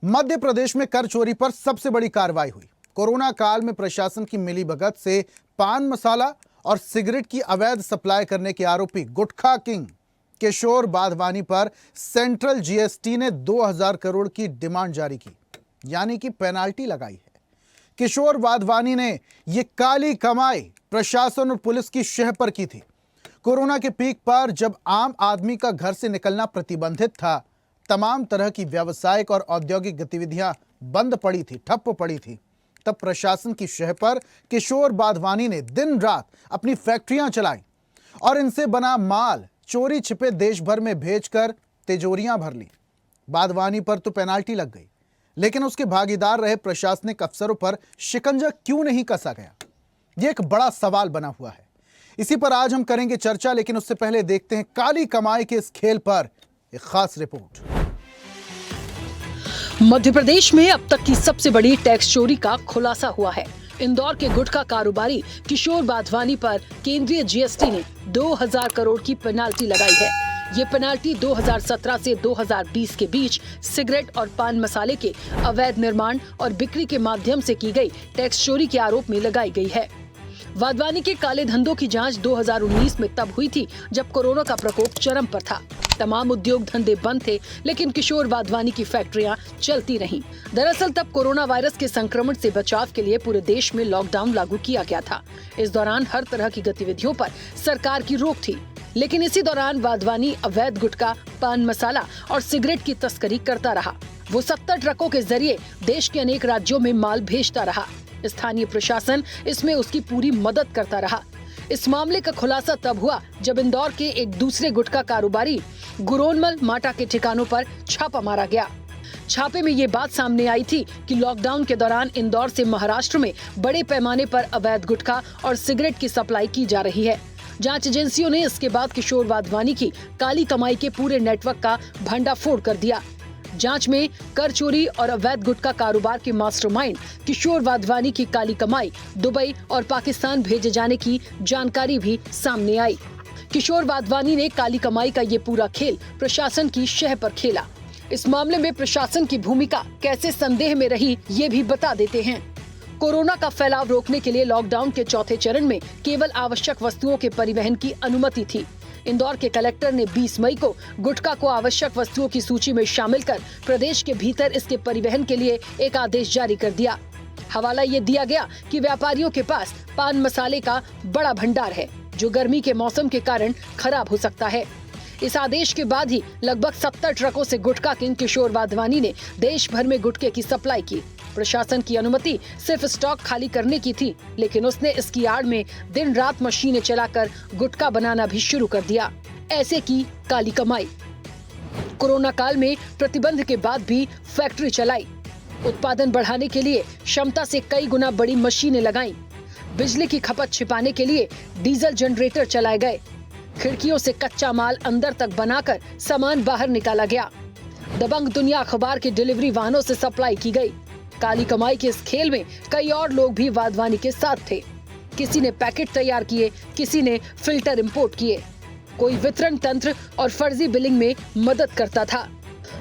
मध्य प्रदेश में कर चोरी पर सबसे बड़ी कार्रवाई हुई। कोरोना काल में प्रशासन की मिलीभगत से पान मसाला और सिगरेट की अवैध सप्लाई करने के आरोपी गुटखा किंग किशोर वाधवानी पर सेंट्रल जीएसटी ने 2000 करोड़ की डिमांड जारी की, यानी कि पेनाल्टी लगाई है। किशोर वाधवानी ने यह काली कमाई प्रशासन और पुलिस की शह पर की थी। कोरोना के पीक पर जब आम आदमी का घर से निकलना प्रतिबंधित था, तमाम तरह की व्यावसायिक और औद्योगिक गतिविधियां बंद पड़ी थी, ठप्प पड़ी थी, तब प्रशासन की शह पर किशोर वाधवानी ने दिन रात अपनी फैक्ट्रियां चलाई और इनसे बना माल चोरी छिपे देश भर में भेजकर तिजोरियां भर ली। वाधवानी पर तो पेनाल्टी लग गई, लेकिन उसके भागीदार रहे प्रशासनिक अफसरों पर शिकंजा क्यों नहीं कसा गया? यह एक बड़ा सवाल बना हुआ है। इसी पर आज हम करेंगे चर्चा, लेकिन उससे पहले देखते हैं काली कमाई के इस खेल पर एक खास रिपोर्ट। मध्य प्रदेश में अब तक की सबसे बड़ी टैक्स चोरी का खुलासा हुआ है। इंदौर के गुटखा कारोबारी किशोर वाधवानी पर केंद्रीय जीएसटी ने 2000 करोड़ की पेनाल्टी लगाई है। ये पेनाल्टी 2017 से 2020 के बीच सिगरेट और पान मसाले के अवैध निर्माण और बिक्री के माध्यम से की गई टैक्स चोरी के आरोप में लगाई गई है। वाधवानी के काले धंधों की जांच 2019 में तब हुई थी जब कोरोना का प्रकोप चरम पर था। तमाम उद्योग धंधे बंद थे, लेकिन किशोर वाधवानी की फैक्ट्रियां चलती रहीं। दरअसल तब कोरोना वायरस के संक्रमण से बचाव के लिए पूरे देश में लॉकडाउन लागू किया गया था। इस दौरान हर तरह की गतिविधियों पर सरकार की रोक थी, लेकिन इसी दौरान वाधवानी अवैध गुटखा, पान मसाला और सिगरेट की तस्करी करता रहा। वो 70 ट्रकों के जरिए देश के अनेक राज्यों में माल भेजता रहा। स्थानीय प्रशासन इसमें उसकी पूरी मदद करता रहा। इस मामले का खुलासा तब हुआ जब इंदौर के एक दूसरे गुटखा कारोबारी गुरोनमल माटा के ठिकानों पर छापा मारा गया। छापे में ये बात सामने आई थी कि लॉकडाउन के दौरान इंदौर से महाराष्ट्र में बड़े पैमाने पर अवैध गुटखा और सिगरेट की सप्लाई की जा रही है। जांच एजेंसियों ने इसके बाद किशोर वाधवानी की काली कमाई के पूरे नेटवर्क का भंडाफोड़ कर दिया। जांच में कर चोरी और अवैध गुटखा कारोबार के मास्टरमाइंड किशोर वाधवानी की काली कमाई दुबई और पाकिस्तान भेजे जाने की जानकारी भी सामने आई। किशोर वाधवानी ने काली कमाई का ये पूरा खेल प्रशासन की शह पर खेला। इस मामले में प्रशासन की भूमिका कैसे संदेह में रही, ये भी बता देते हैं। कोरोना का फैलाव रोकने के लिए लॉकडाउन के चौथे चरण में केवल आवश्यक वस्तुओं के परिवहन की अनुमति थी। इंदौर के कलेक्टर ने 20 मई को गुटखा को आवश्यक वस्तुओं की सूची में शामिल कर प्रदेश के भीतर इसके परिवहन के लिए एक आदेश जारी कर दिया। हवाला ये दिया गया कि व्यापारियों के पास पान मसाले का बड़ा भंडार है, जो गर्मी के मौसम के कारण खराब हो सकता है। इस आदेश के बाद ही लगभग 70 ट्रकों से गुटखा किंग किशोर वाधवानी ने देश भर में गुटखे की सप्लाई की। प्रशासन की अनुमति सिर्फ स्टॉक खाली करने की थी, लेकिन उसने इसकी आड़ में दिन रात मशीनें चलाकर गुटखा बनाना भी शुरू कर दिया। ऐसे की काली कमाई। कोरोना काल में प्रतिबंध के बाद भी फैक्ट्री चलाई। उत्पादन बढ़ाने के लिए क्षमता से कई गुना बड़ी मशीनें लगाई। बिजली की खपत छिपाने के लिए डीजल जनरेटर चलाए गए। खिड़कियों से कच्चा माल अंदर तक बनाकर सामान बाहर निकाला गया। दबंग दुनिया अखबार की डिलीवरी वाहनों से सप्लाई की गई। काली कमाई के इस खेल में कई और लोग भी वाधवानी के साथ थे। किसी ने पैकेट तैयार किए, किसी ने फिल्टर इंपोर्ट किए, कोई वितरण तंत्र और फर्जी बिलिंग में मदद करता था।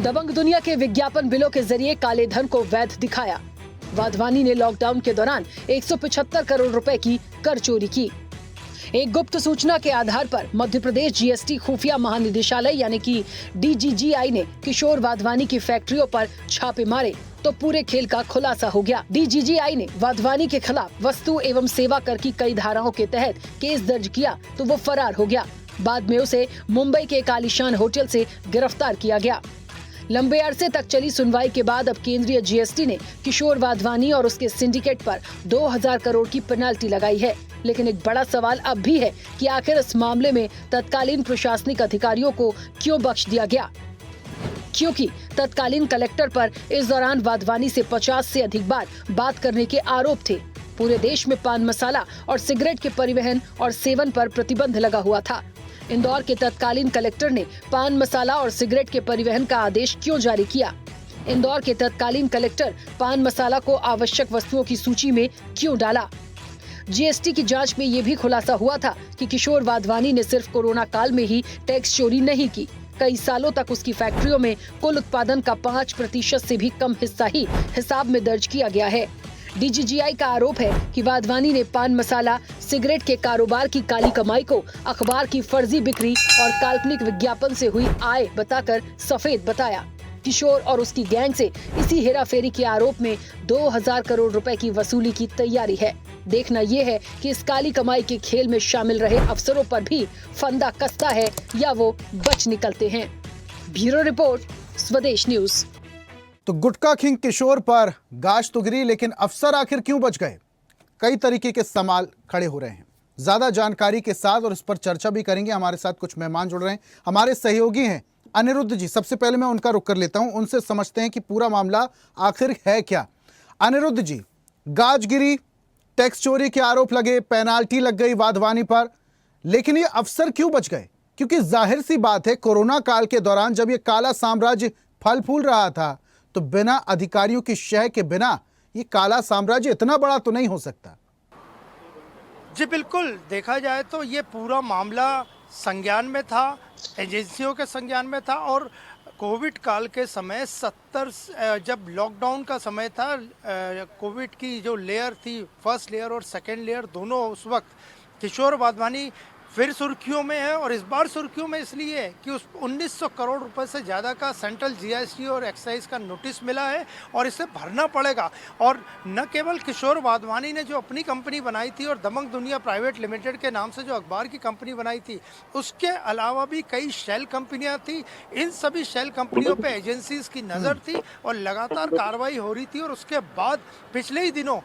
दबंग दुनिया के विज्ञापन बिलों के जरिए काले धन को वैध दिखाया। वाधवानी ने लॉकडाउन के दौरान 175 करोड़ रुपए की कर चोरी की। एक गुप्त सूचना के आधार पर मध्य प्रदेश जीएसटी खुफिया महानिदेशालय यानी कि डीजीजीआई ने किशोर वाधवानी की फैक्ट्रियों पर छापे मारे तो पूरे खेल का खुलासा हो गया। डीजीजीआई ने वाधवानी के खिलाफ वस्तु एवं सेवा कर की कई धाराओं के तहत केस दर्ज किया तो वो फरार हो गया। बाद में उसे मुंबई के एक आलीशान होटल से गिरफ्तार किया गया। लंबे अरसे तक चली सुनवाई के बाद अब केंद्रीय जीएसटी ने किशोर वाधवानी और उसके सिंडिकेट पर 2000 करोड़ की पेनाल्टी लगाई है। लेकिन एक बड़ा सवाल अब भी है कि आखिर इस मामले में तत्कालीन प्रशासनिक अधिकारियों को क्यों बख्श दिया गया, क्योंकि तत्कालीन कलेक्टर पर इस दौरान वाधवानी से 50 से अधिक बार बात करने के आरोप थे। पूरे देश में पान मसाला और सिगरेट के परिवहन और सेवन पर प्रतिबंध लगा हुआ था। इंदौर के तत्कालीन कलेक्टर ने पान मसाला और सिगरेट के परिवहन का आदेश क्यों जारी किया? इंदौर के तत्कालीन कलेक्टर पान मसाला को आवश्यक वस्तुओं की सूची में क्यों डाला? जीएसटी की जांच में ये भी खुलासा हुआ था कि किशोर वाधवानी ने सिर्फ कोरोना काल में ही टैक्स चोरी नहीं की। कई सालों तक उसकी फैक्ट्रियों में कुल उत्पादन का 5% से भी कम हिस्सा ही हिसाब में दर्ज किया गया है। डीजीजीआई का आरोप है कि वाधवानी ने पान मसाला, सिगरेट के कारोबार की काली कमाई को अखबार की फर्जी बिक्री और काल्पनिक विज्ञापन से हुई आय बताकर सफेद बताया। किशोर और उसकी गैंग से इसी हेराफेरी के आरोप में 2000 करोड़ रुपए की वसूली की तैयारी है। देखना ये है कि इस काली कमाई के खेल में शामिल रहे अफसरों पर भी फंदा कसता है या वो बच निकलते हैं। ब्यूरो रिपोर्ट, स्वदेश न्यूज। तो गुटखा किंग किशोर पर गाज तो गिरी, लेकिन अफसर आखिर क्यों बच गए? कई तरीके के सवाल खड़े हो रहे हैं। ज्यादा जानकारी के साथ और इस पर चर्चा भी करेंगे। हमारे साथ कुछ मेहमान जुड़ रहे हैं, हमारे सहयोगी हैं अनिरुद्ध जी। सबसे पहले मैं उनका रुख कर लेता हूं, उनसे समझते हैं कि पूरा मामला आखिर है क्या। अनिरुद्ध जी, गाजगिरी, टैक्स चोरी के आरोप लगे, पेनाल्टी लग गई वाधवानी पर, लेकिन ये अफसर क्यों बच गए? क्योंकि जाहिर सी बात है, कोरोना काल के दौरान जब ये काला साम्राज्य फल फूल रहा था, तो बिना अधिकारियों की शह के बिना ये काला साम्राज्य इतना बड़ा तो नहीं हो सकता। जी बिल्कुल, देखा जाए तो ये पूरा मामला संज्ञान में था, एजेंसियों के संज्ञान में था। और कोविड काल के समय जब लॉकडाउन का समय था, कोविड की जो लेयर थी, फर्स्ट लेयर और सेकेंड लेयर, दोनों उस वक्त किशोर वाधवानी फिर सुर्खियों में है। और इस बार सुर्खियों में इसलिए कि उस 1900 करोड़ रुपए से ज़्यादा का सेंट्रल जीएसटी और एक्साइज का नोटिस मिला है और इसे भरना पड़ेगा। और न केवल किशोर वाधवानी ने जो अपनी कंपनी बनाई थी और दमंग दुनिया प्राइवेट लिमिटेड के नाम से जो अखबार की कंपनी बनाई थी, उसके अलावा भी कई शेल कंपनियां थी। इन सभी शेल कंपनियों पे एजेंसीज की नज़र थी और लगातार कार्रवाई हो रही थी। और उसके बाद पिछले ही दिनों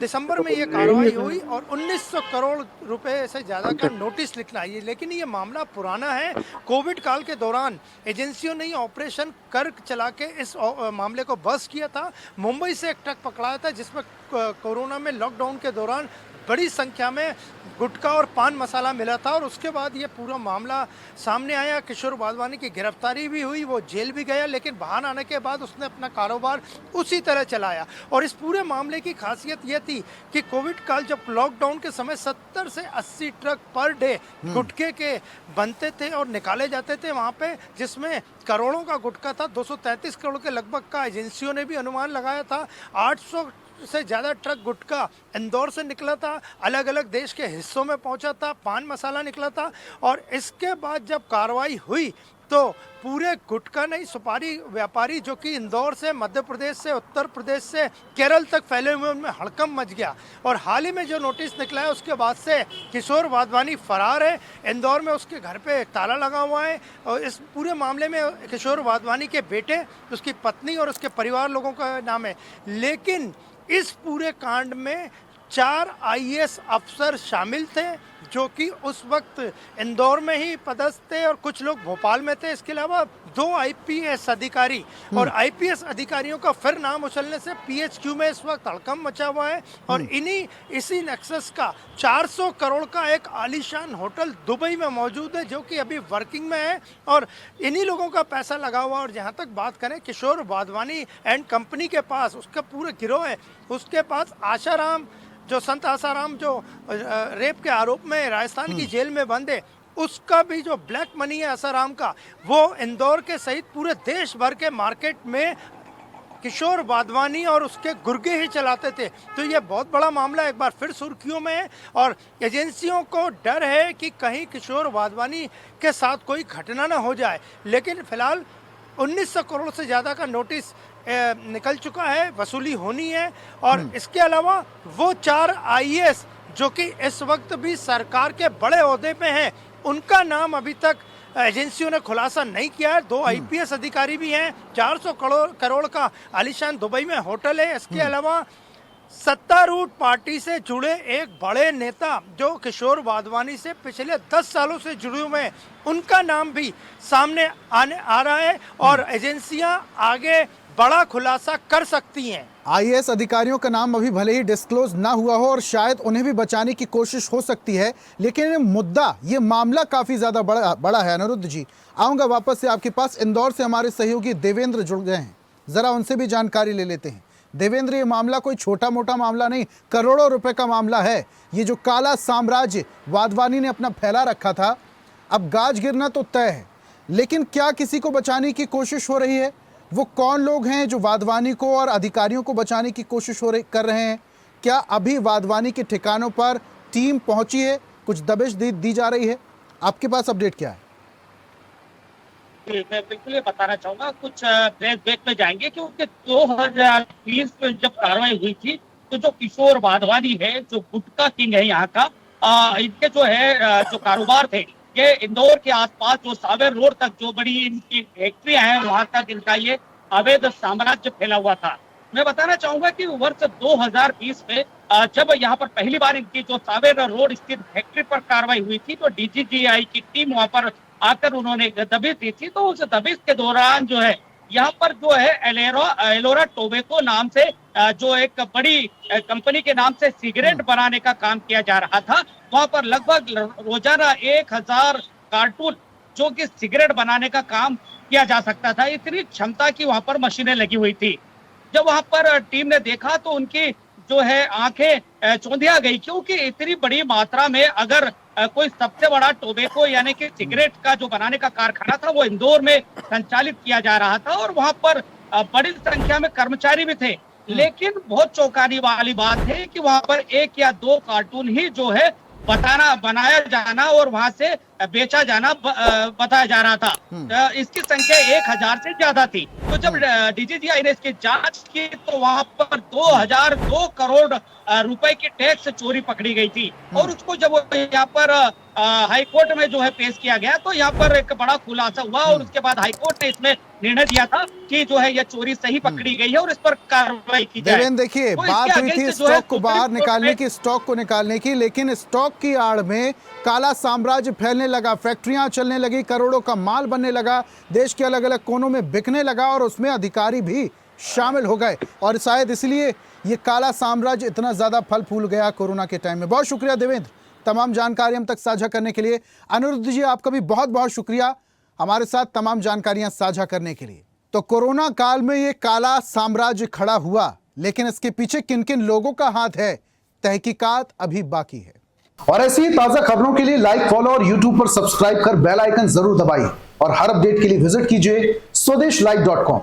दिसंबर में ये कार्रवाई हुई और 1900 करोड़ रुपए से ज़्यादा का नोटिस लिखना है। लेकिन ये मामला पुराना है। कोविड काल के दौरान एजेंसियों ने ऑपरेशन कर चला के इस मामले को बस किया था। मुंबई से एक ट्रक पकड़ाया था जिसमें कोरोना में लॉकडाउन के दौरान बड़ी संख्या में गुटखा और पान मसाला मिला था। और उसके बाद ये पूरा मामला सामने आया। किशोर वाधवानी की गिरफ्तारी भी हुई, वो जेल भी गया, लेकिन बाहर आने के बाद उसने अपना कारोबार उसी तरह चलाया। और इस पूरे मामले की खासियत ये थी कि कोविड काल जब लॉकडाउन के समय 70 से 80 ट्रक पर डे गुटखे के बनते थे और निकाले जाते थे वहाँ पे, जिसमें करोड़ों का गुटखा था। 233 करोड़ के लगभग का एजेंसियों ने भी अनुमान लगाया था। 800 से ज़्यादा ट्रक गुटखा इंदौर से निकला था, अलग अलग देश के हिस्सों में पहुंचा था, पान मसाला निकला था। और इसके बाद जब कार्रवाई हुई तो पूरे गुटखा नहीं, सुपारी व्यापारी जो कि इंदौर से, मध्य प्रदेश से, उत्तर प्रदेश से केरल तक फैले हुए, उनमें हड़कंप मच गया। और हाल ही में जो नोटिस निकला है उसके बाद से किशोर वाधवानी फरार है। इंदौर में उसके घर पे ताला लगा हुआ है। और इस पूरे मामले में किशोर वाधवानी के बेटे, उसकी पत्नी और उसके परिवार लोगों का नाम है। लेकिन इस पूरे कांड में 4 आईएएस अफसर शामिल थे जो कि उस वक्त इंदौर में ही पदस्थ थे और कुछ लोग भोपाल में थे। इसके अलावा 2 आईपीएस अधिकारी, और आईपीएस अधिकारियों का फिर नाम उछलने से पीएचक्यू में इस वक्त हड़कंप मचा हुआ है। और इसी नेक्सस का 400 करोड़ का एक आलीशान होटल दुबई में मौजूद है जो कि अभी वर्किंग में है। और इन्हीं लोगों का पैसा लगा हुआ। और जहाँ तक बात करें किशोर वाधवानी एंड कंपनी के पास, उसका पूरा गिरोह है, उसके पास आशाराम, जो संत आसाराम जो रेप के आरोप में राजस्थान की जेल में बंद है, उसका भी जो ब्लैक मनी है आसाराम का, वो इंदौर के सहित पूरे देश भर के मार्केट में किशोर वाधवानी और उसके गुर्गे ही चलाते थे। तो ये बहुत बड़ा मामला एक बार फिर सुर्खियों में है। और एजेंसियों को डर है कि कहीं किशोर वाधवानी के साथ कोई घटना ना हो जाए। लेकिन फिलहाल 1900 करोड़ से ज़्यादा का नोटिस निकल चुका है, वसूली होनी है। और इसके अलावा वो 4 आईएएस जो कि इस वक्त भी सरकार के बड़े ओहदे पे हैं, उनका नाम अभी तक एजेंसियों ने खुलासा नहीं किया है। 2 आईपीएस अधिकारी भी हैं। 400 करोड़ का आलीशान दुबई में होटल है। इसके अलावा सत्तारूढ़ पार्टी से जुड़े एक बड़े नेता जो किशोर वाधवानी से पिछले 10 सालों से जुड़े हुए हैं, उनका नाम भी सामने आ रहा है। और एजेंसियां आगे बड़ा खुलासा कर सकती हैं। आईएएस अधिकारियों का नाम अभी भले ही डिस्क्लोज ना हुआ हो और शायद उन्हें भी बचाने की कोशिश हो सकती है, लेकिन ये मामला काफी ज्यादा बड़ा है। अनिरुद्ध जी, आऊंगा वापस से आपके पास। इंदौर से हमारे सहयोगी देवेंद्र जुड़ गए हैं, जरा उनसे भी जानकारी ले लेते हैं। देवेंद्र, ये मामला कोई छोटा मोटा मामला नहीं, करोड़ों रुपए का मामला है। ये जो काला साम्राज्य वाधवानी ने अपना फैला रखा था, अब गाज गिरना तो तय है, लेकिन क्या किसी को बचाने की कोशिश हो रही है? वो कौन लोग हैं जो वाधवानी को और अधिकारियों को बचाने की कोशिश कर रहे हैं? क्या अभी वाधवानी के ठिकानों पर टीम पहुंची है? कुछ दबिश दी जा रही है? आपके पास अपडेट क्या है? मैं बिल्कुल ये बताना चाहूंगा, कुछ ब्रेक में जाएंगे क्योंकि 2020 में जब कार्रवाई हुई थी तो जो किशोर वाधवानी है, जो गुटखा किंग है यहाँ का, इनके जो है जो कारोबार थे, ये इंदौर के आसपास जो सावेर रोड तक जो बड़ी इनकी फैक्ट्रियां हैं वहां तक इनका ये अवैध साम्राज्य फैला हुआ था। मैं बताना चाहूंगा कि वर्ष 2020 में जब यहाँ पर पहली बार इनकी जो सावेर रोड स्थित फैक्ट्री पर कार्रवाई हुई थी तो डीजीजीआई की टीम वहां पर आकर उन्होंने दबिश दी थी। तो उस दबिश के दौरान जो है यहाँ पर जो है एलोरा टोबैको नाम से जो एक बड़ी कंपनी के नाम से सिगरेट बनाने का काम किया जा रहा था। वहां पर लगभग रोजाना 1000 कार्टून जो कि सिगरेट बनाने का काम किया जा सकता था, इतनी क्षमता की वहां पर मशीनें लगी हुई थी। जब वहां पर टीम ने देखा तो उनकी जो है आंखें चौंधिया गई, क्योंकि इतनी बड़ी मात्रा में अगर कोई सबसे बड़ा टोबैको यानी कि सिगरेट का जो बनाने का कारखाना था वो इंदौर में संचालित किया जा रहा था और वहां पर बड़ी संख्या में कर्मचारी भी थे। लेकिन बहुत चौंकाने वाली बात है कि वहां पर 1 या 2 कार्टून ही जो है बनाया जाना और वहां से बेचा जाना बताया जा रहा था। इसकी संख्या 1000 से ज्यादा थी। तो जब डीजीजीआई ने इसकी जांच की तो वहां पर 2 करोड़ रुपए की टैक्स चोरी पकड़ी गई थी और उसको जब यहाँ पर हाई कोर्ट में जो है पेश किया गया तो यहाँ पर एक बड़ा खुलासा हुआ और उसके बाद हाई कोर्ट ने इसमें निर्णय दिया था कि जो है यह चोरी सही पकड़ी गई है और इस पर कार्रवाई की जाए। देवेंद्र, देखिए, तो बात हुई थी स्टॉक को बाहर निकालने की, स्टॉक को निकालने की, लेकिन स्टॉक की आड़ में काला साम्राज्य फैलने लगा, फैक्ट्रियां चलने लगी, करोड़ों का माल बनने लगा, देश के अलग अलग कोनों में बिकने लगा और उसमें अधिकारी भी शामिल हो गए और शायद इसलिए ये काला साम्राज्य इतना ज्यादा फल फूल गया कोरोना के टाइम में। बहुत शुक्रिया देवेंद्र, तमाम जानकारी हम तक साझा करने के लिए। अनिरुद्ध जी, आपका भी बहुत बहुत शुक्रिया हमारे साथ तमाम जानकारियां साझा करने के लिए। तो कोरोना काल में ये काला साम्राज्य खड़ा हुआ, लेकिन इसके पीछे किन किन लोगों का हाथ है, तहकीकात अभी बाकी है। और ऐसी ही ताजा खबरों के लिए लाइक, फॉलो और यूट्यूब पर सब्सक्राइब कर बेल आइकन जरूर दबाइए और हर अपडेट के लिए विजिट कीजिए स्वदेशलाइव.com।